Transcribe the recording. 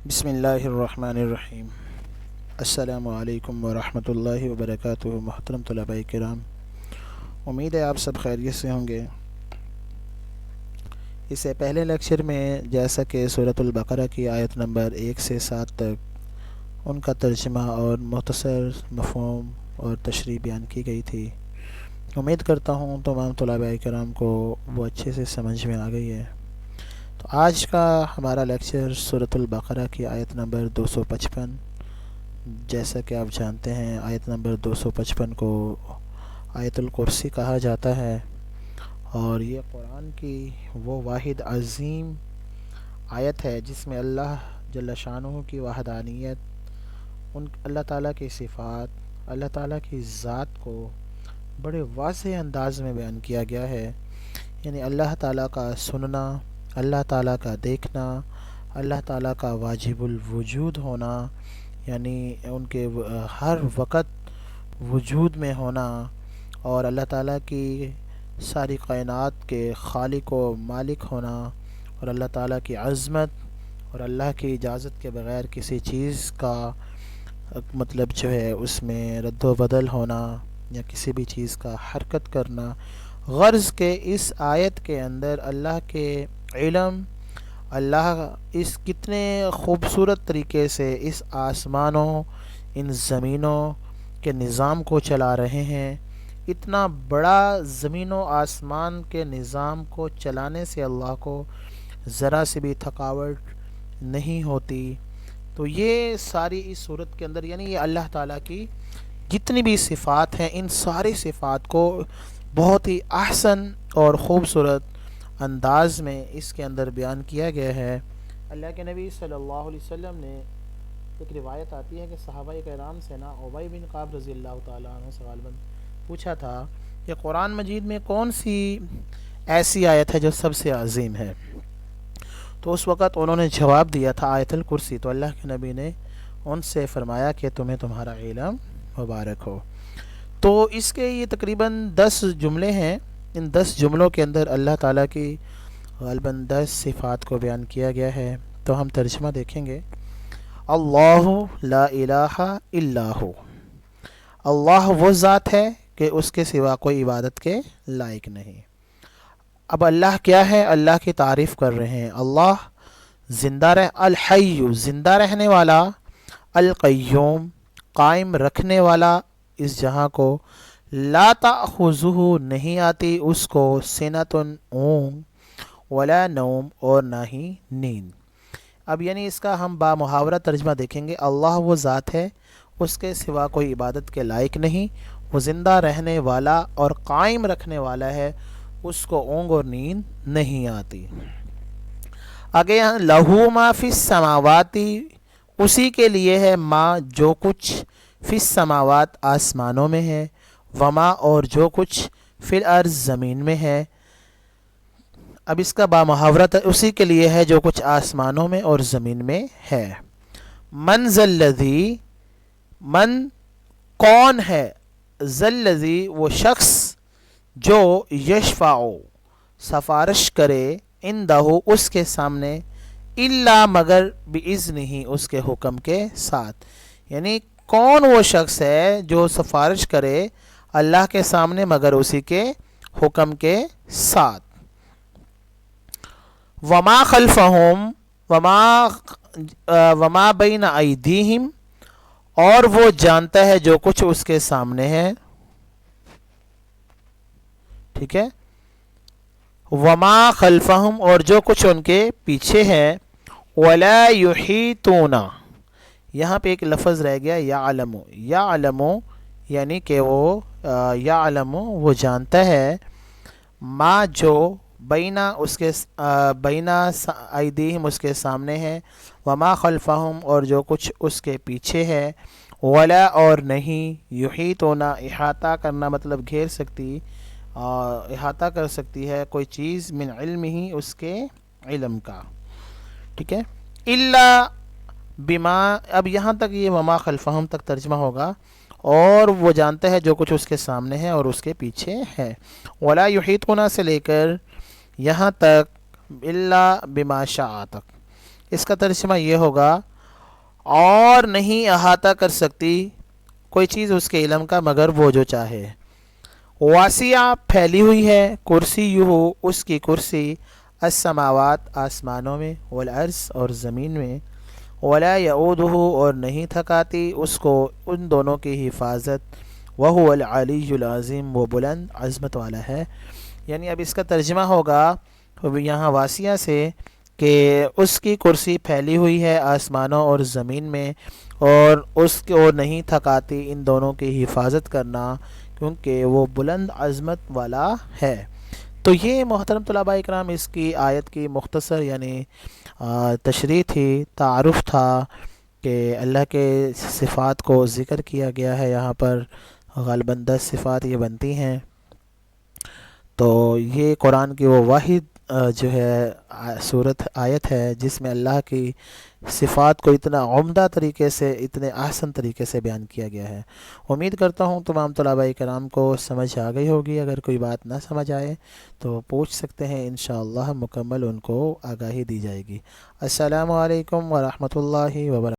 بسم اللہ الرحمن الرحیم۔ السلام علیکم ورحمۃ اللہ وبرکاتہ۔ محترم طلباء کرام، امید ہے آپ سب خیریت سے ہوں گے۔ اس سے پہلے لیکچر میں جیسا کہ سورۃ البقرہ کی آیت نمبر 1 سے 7 تک ان کا ترجمہ اور مختصر مفہوم اور تشریح بیان کی گئی تھی۔ امید کرتا ہوں تمام طلباء کرام کو وہ اچھے سے سمجھ میں آ گئی ہے۔ تو آج کا ہمارا لیکچر سورۃ البقرہ کی آیت نمبر 255، جیسا کہ آپ جانتے ہیں آیت نمبر 255 کو آیت الکرسی کہا جاتا ہے، اور یہ قرآن کی وہ واحد عظیم آیت ہے جس میں اللہ جل شانہ کی وحدانیت، اللہ تعالیٰ کی صفات، اللہ تعالیٰ کی ذات کو بڑے واضح انداز میں بیان کیا گیا ہے۔ یعنی اللہ تعالیٰ کا سننا، اللہ تعالیٰ کا دیکھنا، اللہ تعالیٰ کا واجب الوجود ہونا، یعنی ان کے ہر وقت وجود میں ہونا، اور اللہ تعالیٰ کی ساری کائنات کے خالق و مالک ہونا، اور اللہ تعالیٰ کی عظمت اور اللہ کی اجازت کے بغیر کسی چیز کا مطلب جو ہے اس میں رد و بدل ہونا یا کسی بھی چیز کا حرکت کرنا۔ غرض کہ اس آیت کے اندر اللہ کے علم، اللہ اس کتنے خوبصورت طریقے سے اس آسمانوں، ان زمینوں کے نظام کو چلا رہے ہیں۔ اتنا بڑا زمین و آسمان کے نظام کو چلانے سے اللہ کو ذرا سے بھی تھکاوٹ نہیں ہوتی۔ تو یہ ساری اس صورت کے اندر، یعنی یہ اللہ تعالیٰ کی جتنی بھی صفات ہیں، ان ساری صفات کو بہت ہی احسن اور خوبصورت انداز میں اس کے اندر بیان کیا گیا ہے۔ اللہ کے نبی صلی اللہ علیہ وسلم نے، ایک روایت آتی ہے کہ صحابہ کرام سے نا ابی بن کعب رضی اللہ تعالیٰ عنہ سے غالباً پوچھا تھا کہ قرآن مجید میں کون سی ایسی آیت ہے جو سب سے عظیم ہے، تو اس وقت انہوں نے جواب دیا تھا آیت الکرسی۔ تو اللہ کے نبی نے ان سے فرمایا کہ تمہیں تمہارا علم مبارک ہو۔ تو اس کے یہ تقریباً 10 جملے ہیں۔ ان 10 جملوں کے اندر اللہ تعالیٰ کی غالباً 10 صفات کو بیان کیا گیا ہے۔ تو ہم ترجمہ دیکھیں گے۔ اللہ لا الہ الا ہو، اللہ وہ ذات ہے کہ اس کے سوا کوئی عبادت کے لائق نہیں۔ اب اللہ کیا ہے؟ اللہ کی تعریف کر رہے ہیں۔ اللہ زندہ الحی، زندہ رہنے والا، القیوم، قائم رکھنے والا اس جہاں کو، لا تأخذہ، نہیں آتی اس کو، سنۃ اونگ، ولا نوم، اور نہ ہی نیند۔ اب یعنی اس کا ہم بامحاورہ ترجمہ دیکھیں گے۔ اللہ وہ ذات ہے، اس کے سوا کوئی عبادت کے لائق نہیں، وہ زندہ رہنے والا اور قائم رکھنے والا ہے، اس کو اونگ اور نیند نہیں آتی۔ آگے یہاں لہو ما فی السماوات، اسی کے لیے ہے ما جو کچھ، فی السماوات آسمانوں میں ہے، وما اور جو کچھ، فی الارض زمین میں ہے۔ اب اس کا بامحاورت اسی کے لیے ہے جو کچھ آسمانوں میں اور زمین میں ہے۔ من ذا الذی، من کون ہے، ذا الذی وہ شخص جو، یشفع سفارش کرے، عندہ اس کے سامنے، الا مگر، باذنہ اس کے حکم کے ساتھ۔ یعنی کون وہ شخص ہے جو سفارش کرے اللہ کے سامنے مگر اسی کے حکم کے ساتھ۔ وما خلفہم، وما بین ایدیہم، اور وہ جانتا ہے جو کچھ اس کے سامنے ہے۔ ٹھیک ہے، وما خلفہم، اور جو کچھ ان کے پیچھے ہے۔ ولا یحیطون، یہاں پہ ایک لفظ رہ گیا یعلم، یعلم یعنی کہ وہ یعلم وہ جانتا ہے، ما جو، بینا اس کے بینا ایدیہم اس کے سامنے ہے، وما خلفہم اور جو کچھ اس کے پیچھے ہے، ولا اور نہیں، یحیطون احاطہ کرنا مطلب گھیر سکتی، احاطہ کر سکتی ہے کوئی چیز، من علم ہی اس کے علم کا۔ ٹھیک ہے، الا بما، اب یہاں تک یہ وما خلفہم تک ترجمہ ہوگا، اور وہ جانتا ہے جو کچھ اس کے سامنے ہے اور اس کے پیچھے ہے۔ ولا یحیطون سے لے کر یہاں تک الا بما شاء تک، اس کا ترجمہ یہ ہوگا اور نہیں احاطہ کر سکتی کوئی چیز اس کے علم کا مگر وہ جو چاہے. واسعہ پھیلی ہوئی ہے، کرسی یو اس کی کرسی، السماوات آسمانوں میں، والارض اور زمین میں، ولا یعودہ اور نہیں تھکاتی اس کو ان دونوں کی حفاظت، وہو العلی العظیم وہ بلند عظمت والا ہے. یعنی اب اس کا ترجمہ ہوگا یہاں واسعہ سے کہ اس کی کرسی پھیلی ہوئی ہے آسمانوں اور زمین میں، اور اس کو نہیں تھکاتی ان دونوں کی حفاظت کرنا، کیونکہ وہ بلند عظمت والا ہے. تو یہ محترم طلباء اکرام اس کی آیت کی مختصر یعنی تشریح تھی، تعارف تھا کہ اللہ کے صفات کو ذکر کیا گیا ہے یہاں پر. غالباً 10 صفات یہ بنتی ہیں. تو یہ قرآن کی وہ واحد جو ہے صورت آیت ہے جس میں اللہ کی صفات کو اتنا عمدہ طریقے سے، اتنے احسن طریقے سے بیان کیا گیا ہے. امید کرتا ہوں تمام طلباء کرام کو سمجھ آ گئی ہوگی. اگر کوئی بات نہ سمجھ آئے تو پوچھ سکتے ہیں، انشاءاللہ مکمل ان کو آگاہی دی جائے گی. السلام علیکم ورحمۃ اللہ وبرکاتہ.